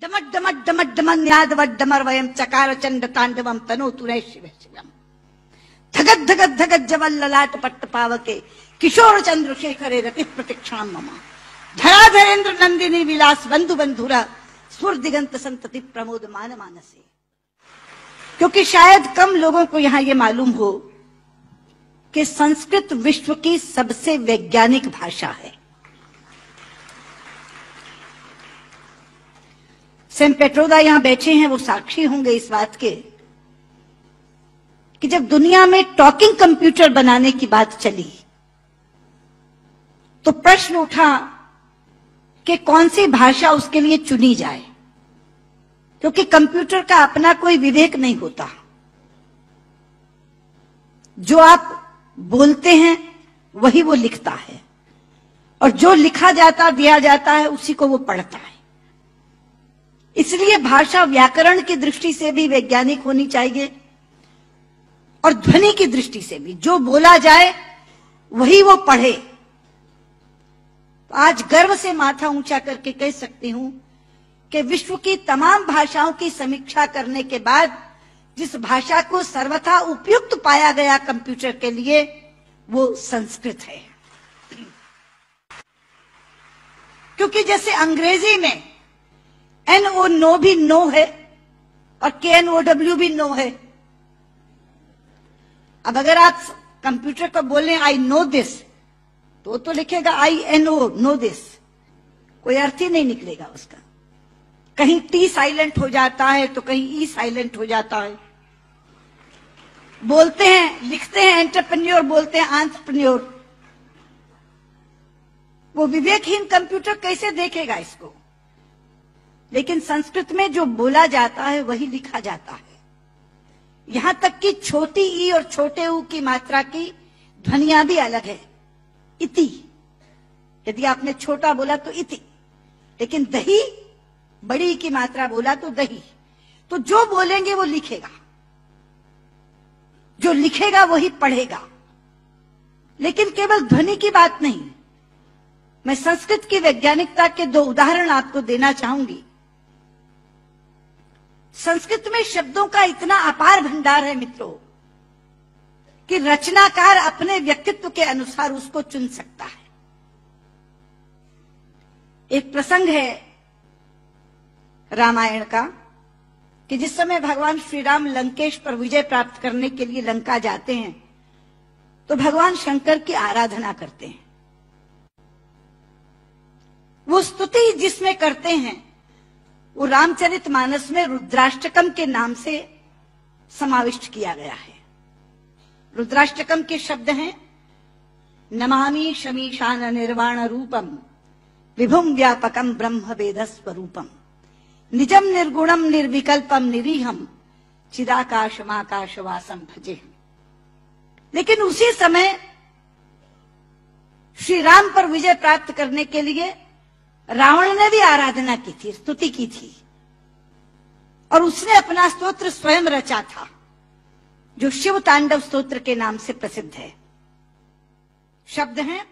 डमट डमट डमट डमन्यादवड्डमर वयं चकार चंड तांडवम तनोतु रे शिव शिवम धगत धगत धगत जवल ललाट पट्ट पावके किशोर चंद्रशेखरे रति प्रतिक्षण मम धराधरेन्द्र नंदिनी विलास बंधु बंधुरा स्फुर दिगंत संतति प्रमोद मान मानसे। क्योंकि शायद कम लोगों को यहां ये मालूम हो कि संस्कृत विश्व की सबसे वैज्ञानिक भाषा है। सेम पेट्रोदा यहां बैठे हैं, वो साक्षी होंगे इस बात के कि जब दुनिया में टॉकिंग कंप्यूटर बनाने की बात चली तो प्रश्न उठा कि कौन सी भाषा उसके लिए चुनी जाए, क्योंकि कंप्यूटर का अपना कोई विवेक नहीं होता। जो आप बोलते हैं वही वो लिखता है और जो लिखा जाता दिया जाता है उसी को वो पढ़ता है। इसलिए भाषा व्याकरण की दृष्टि से भी वैज्ञानिक होनी चाहिए और ध्वनि की दृष्टि से भी। जो बोला जाए वही वो पढ़े। आज गर्व से माथा ऊंचा करके कह सकती हूं कि विश्व की तमाम भाषाओं की समीक्षा करने के बाद जिस भाषा को सर्वथा उपयुक्त पाया गया कंप्यूटर के लिए वो संस्कृत है। क्योंकि जैसे अंग्रेजी में NO नो भी नो है और KNOW भी नो है। अब अगर आप कंप्यूटर को बोले आई नो दिस तो लिखेगा INO नो दिस, कोई अर्थ ही नहीं निकलेगा उसका। कहीं T साइलेंट हो जाता है तो कहीं E साइलेंट हो जाता है। बोलते हैं लिखते हैं एंटरप्रेन्योर, बोलते हैं एंटरप्रेन्योर। वो विवेकहीन कंप्यूटर कैसे देखेगा इसको? लेकिन संस्कृत में जो बोला जाता है वही लिखा जाता है। यहां तक कि छोटी ई और छोटे ऊ की मात्रा की ध्वनियां भी अलग है। इति, यदि आपने छोटा बोला तो इति, लेकिन दही बड़ी की मात्रा बोला तो दही। तो जो बोलेंगे वो लिखेगा, जो लिखेगा वही पढ़ेगा। लेकिन केवल ध्वनि की बात नहीं, मैं संस्कृत की वैज्ञानिकता के दो उदाहरण आपको देना चाहूंगी। संस्कृत में शब्दों का इतना अपार भंडार है मित्रों कि रचनाकार अपने व्यक्तित्व के अनुसार उसको चुन सकता है। एक प्रसंग है रामायण का कि जिस समय भगवान श्री राम लंकेश पर विजय प्राप्त करने के लिए लंका जाते हैं तो भगवान शंकर की आराधना करते हैं। वो स्तुति जिसमें करते हैं वो रामचरितमानस में रुद्राष्टकम के नाम से समाविष्ट किया गया है। रुद्राष्टकम के शब्द हैं नमामि शमीशान निर्वाण रूपम विभुम व्यापकम ब्रह्म वेद स्वरूपम निजम निर्गुणम निर्विकल्पम निरीहम चिदाकाशमाकाशवासम भजे। लेकिन उसी समय श्री राम पर विजय प्राप्त करने के लिए रावण ने भी आराधना की थी, स्तुति की थी, और उसने अपना स्तोत्र स्वयं रचा था जो शिव तांडव स्तोत्र के नाम से प्रसिद्ध है। शब्द हैं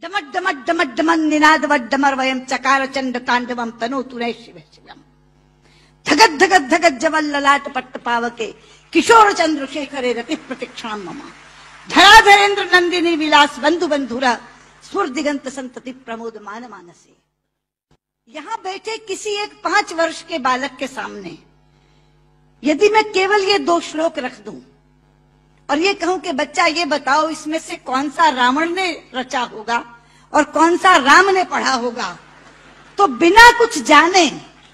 डमट डमट डमट डमन निनादवड्डमर वयं चकार चंड तांडवम तनोतु रे शिव शिवम धगत धगत धगत जवल ललाट पट्ट पावके किशोर चंद्रशेखरे रति प्रतिक्षण मम धराधरेन्द्र नंदिनी विलास बंधु बंधुरा स्फुर दिगंत संतति प्रमोद मान मानसे। यहां बैठे किसी एक 5 वर्ष के बालक के सामने यदि मैं केवल ये 2 श्लोक रख दूं और ये कहूं कि बच्चा ये बताओ इसमें से कौन सा रावण ने रचा होगा और कौन सा राम ने पढ़ा होगा, तो बिना कुछ जाने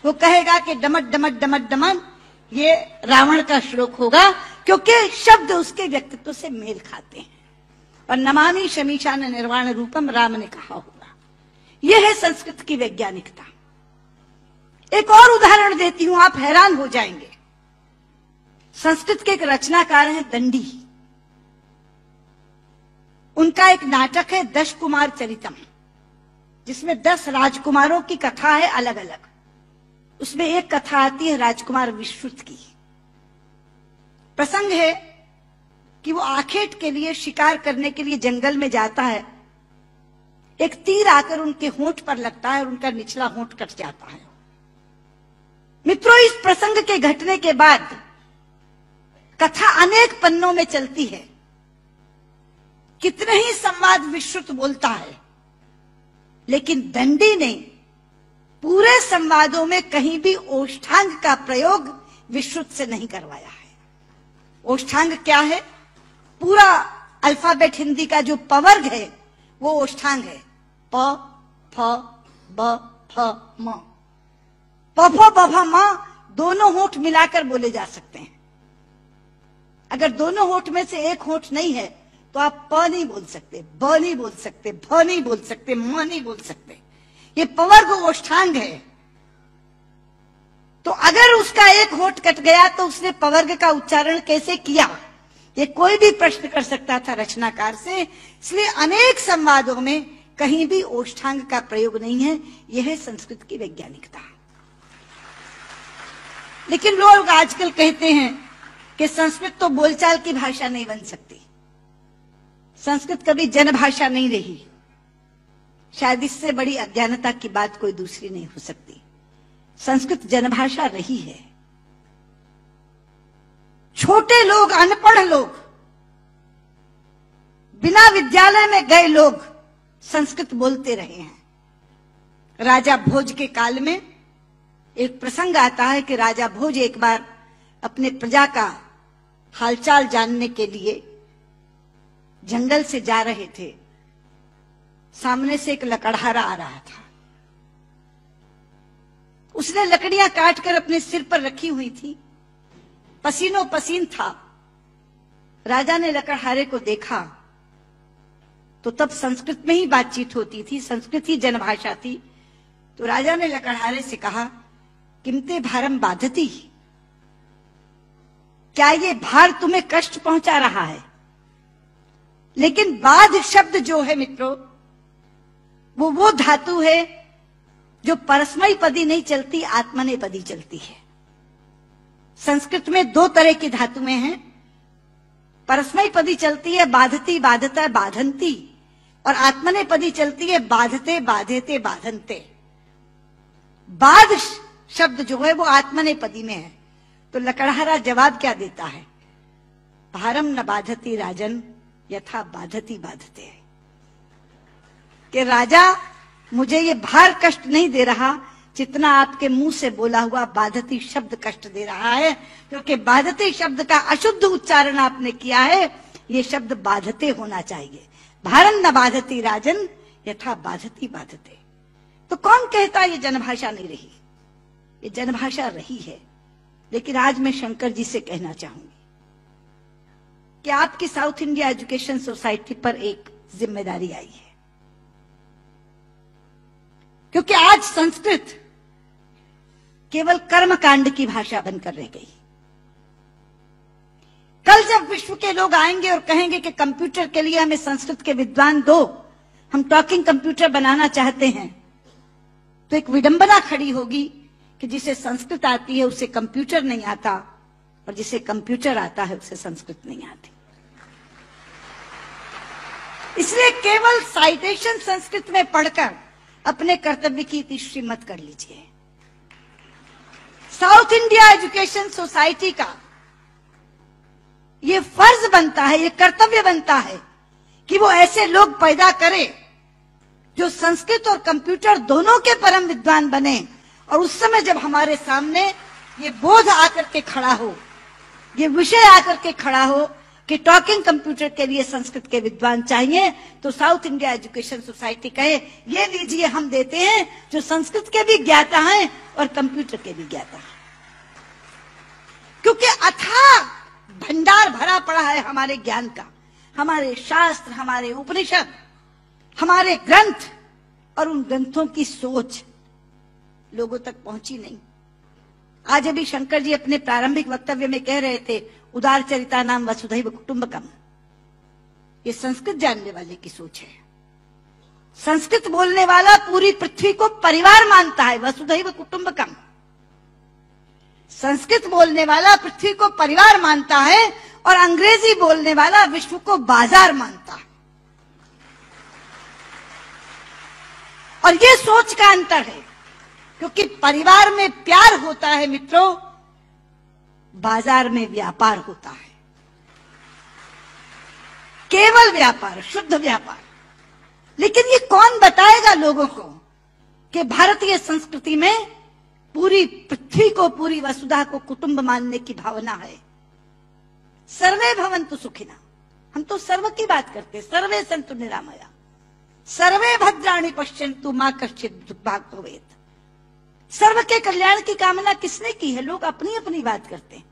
वो कहेगा कि डमट डमट डमट डमन ये रावण का श्लोक होगा, क्योंकि शब्द उसके व्यक्तित्व से मेल खाते हैं। और नमामि शमीशान निर्वाण रूपम राम ने कहा होगा। यह है संस्कृत की वैज्ञानिकता। एक और उदाहरण देती हूं, आप हैरान हो जाएंगे। संस्कृत के एक रचनाकार हैं दंडी। उनका एक नाटक है 10 कुमार चरितम, जिसमें 10 राजकुमारों की कथा है अलग अलग। उसमें एक कथा आती है राजकुमार विश्रुत की। प्रसंग है कि वो आखेट के लिए शिकार करने के लिए जंगल में जाता है। एक तीर आकर उनके होंठ पर लगता है और उनका निचला होंठ कट जाता है। मित्रों, इस प्रसंग के घटने के बाद कथा अनेक पन्नों में चलती है। कितने ही संवाद विश्रुत बोलता है, लेकिन दंडी ने पूरे संवादों में कहीं भी ओष्ठांग का प्रयोग विश्रुत से नहीं करवाया है। ओष्ठांग क्या है? पूरा अल्फाबेट हिंदी का जो पवर्ग है वो ओष्ठांग है। प, फ, ब, फ, म। प, फ, ब, फ, म दोनों होंठ मिलाकर बोले जा सकते हैं। अगर दोनों होंठ में से एक होंठ नहीं है तो आप प नहीं बोल सकते, ब नहीं बोल सकते, भ नहीं बोल सकते, म नहीं बोल सकते। ये पवर्ग ओष्ठांग है। तो अगर उसका एक होंठ कट गया तो उसने पवर्ग का उच्चारण कैसे किया, ये कोई भी प्रश्न कर सकता था रचनाकार से। इसलिए अनेक संवादों में कहीं भी ओष्ठांग का प्रयोग नहीं है। यह है संस्कृत की वैज्ञानिकता। लेकिन लोग आजकल कहते हैं कि संस्कृत तो बोलचाल की भाषा नहीं बन सकती, संस्कृत कभी जनभाषा नहीं रही। शायद इससे बड़ी अज्ञानता की बात कोई दूसरी नहीं हो सकती। संस्कृत जनभाषा रही है। छोटे लोग, अनपढ़ लोग, बिना विद्यालय में गए लोग संस्कृत बोलते रहे हैं। राजा भोज के काल में एक प्रसंग आता है कि राजा भोज एक बार अपने प्रजा का हालचाल जानने के लिए जंगल से जा रहे थे। सामने से एक लकड़हारा आ रहा था। उसने लकड़ियां काटकर अपने सिर पर रखी हुई थी, पसीनों पसीन था। राजा ने लकड़हारे को देखा तो तब संस्कृत में ही बातचीत होती थी, संस्कृत ही जनभाषा थी। तो राजा ने लकड़हारे से कहा, किमते भारम बाधती, क्या ये भार तुम्हें कष्ट पहुंचा रहा है? लेकिन बाध शब्द जो है मित्रों, वो धातु है जो परस्मयी पदी नहीं चलती, आत्मनेपदी चलती है। संस्कृत में दो तरह की धातुएं हैं। परस्मयी पदी चलती है बाधती, बाधता, बाधंती, और आत्मनेपदी चलती है बाधते, बाधेते, बाधनते। बाध शब्द जो है वो आत्मनेपदी में है। तो लकड़हारा जवाब क्या देता है? भारम न बाधती राजन यथा बाधती बाधते। कि राजा, मुझे ये भार कष्ट नहीं दे रहा जितना आपके मुंह से बोला हुआ बाधती शब्द कष्ट दे रहा है, क्योंकि बाधती शब्द का अशुद्ध उच्चारण आपने किया है। ये शब्द बाधते होना चाहिए। भारम न बाधती राजन यथा बाधती बाधते। तो कौन कहता ये जनभाषा नहीं रही? ये जनभाषा रही है। लेकिन आज मैं शंकर जी से कहना चाहूंगी कि आपकी साउथ इंडिया एजुकेशन सोसाइटी पर एक जिम्मेदारी आई है, क्योंकि आज संस्कृत केवल कर्मकांड की भाषा बनकर रह गई। कल जब विश्व के लोग आएंगे और कहेंगे कि कंप्यूटर के लिए हमें संस्कृत के विद्वान दो, हम टॉकिंग कंप्यूटर बनाना चाहते हैं, तो एक विडंबना खड़ी होगी कि जिसे संस्कृत आती है उसे कंप्यूटर नहीं आता, और जिसे कंप्यूटर आता है उसे संस्कृत नहीं आती। इसलिए केवल साइटेशन संस्कृत में पढ़कर अपने कर्तव्य की तीसरी मत कर लीजिए। साउथ इंडिया एजुकेशन सोसाइटी का ये फर्ज बनता है, ये कर्तव्य बनता है कि वो ऐसे लोग पैदा करे जो संस्कृत और कंप्यूटर दोनों के परम विद्वान बने। और उस समय जब हमारे सामने ये बोध आकर के खड़ा हो, ये विषय आकर के खड़ा हो कि टॉकिंग कंप्यूटर के लिए संस्कृत के विद्वान चाहिए, तो साउथ इंडिया एजुकेशन सोसाइटी कहे, ये लीजिए हम देते हैं जो संस्कृत के भी ज्ञाता हैं और कंप्यूटर के भी ज्ञाता हैं। क्योंकि अथाह भंडार भरा पड़ा है हमारे ज्ञान का, हमारे शास्त्र, हमारे उपनिषद, हमारे ग्रंथ, और उन ग्रंथों की सोच लोगों तक पहुंची नहीं। आज अभी शंकर जी अपने प्रारंभिक वक्तव्य में कह रहे थे, उदार चरिता नाम वसुधैव कुटुंबकम। ये संस्कृत जानने वाले की सोच है। संस्कृत बोलने वाला पूरी पृथ्वी को परिवार मानता है, वसुधैव कुटुंबकम। संस्कृत बोलने वाला पृथ्वी को परिवार मानता है, और अंग्रेजी बोलने वाला विश्व को बाजार मानता है। और ये सोच का अंतर है। क्योंकि परिवार में प्यार होता है मित्रों, बाजार में व्यापार होता है, केवल व्यापार, शुद्ध व्यापार। लेकिन ये कौन बताएगा लोगों को कि भारतीय संस्कृति में पूरी पृथ्वी को, पूरी वसुधा को कुटुंब मानने की भावना है। सर्वे भवन्तु सुखिनः, हम तो सर्व की बात करते, सर्वे सन्तु निरामया, सर्वे भद्राणि पश्यन्तु मा कश्चित् दुर्भाग् भवेत्। सर्व के कल्याण की कामना किसने की है? लोग अपनी अपनी बात करते हैं,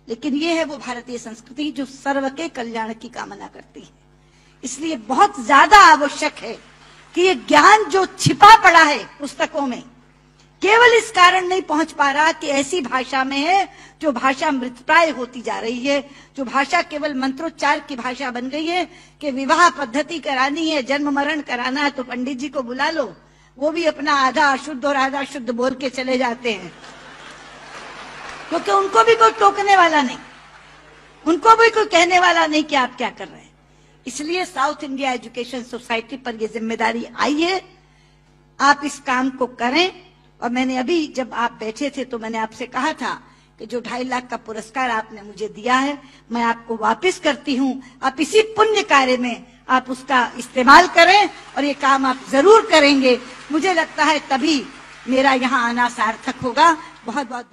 लेकिन ये है वो भारतीय संस्कृति जो सर्व के कल्याण की कामना करती है। इसलिए बहुत ज्यादा आवश्यक है कि ये ज्ञान जो छिपा पड़ा है पुस्तकों में, केवल इस कारण नहीं पहुंच पा रहा कि ऐसी भाषा में है जो भाषा मृतप्राय होती जा रही है, जो भाषा केवल मंत्रोच्चार की भाषा बन गई है कि विवाह पद्धति करानी है, जन्म मरण कराना है तो पंडित जी को बुला लो, वो भी अपना आधा अशुद्ध और आधा शुद्ध बोल के चले जाते हैं, क्योंकि उनको भी कोई टोकने वाला नहीं, उनको भी कोई कहने वाला नहीं कि आप क्या कर रहे हैं। इसलिए साउथ इंडिया एजुकेशन सोसाइटी पर यह जिम्मेदारी आई है, आप इस काम को करें। और मैंने अभी जब आप बैठे थे तो मैंने आपसे कहा था कि जो 2.5 लाख का पुरस्कार आपने मुझे दिया है मैं आपको वापस करती हूं, आप इसी पुण्य कार्य में आप उसका इस्तेमाल करें और ये काम आप जरूर करेंगे। मुझे लगता है तभी मेरा यहाँ आना सार्थक होगा। बहुत बहुत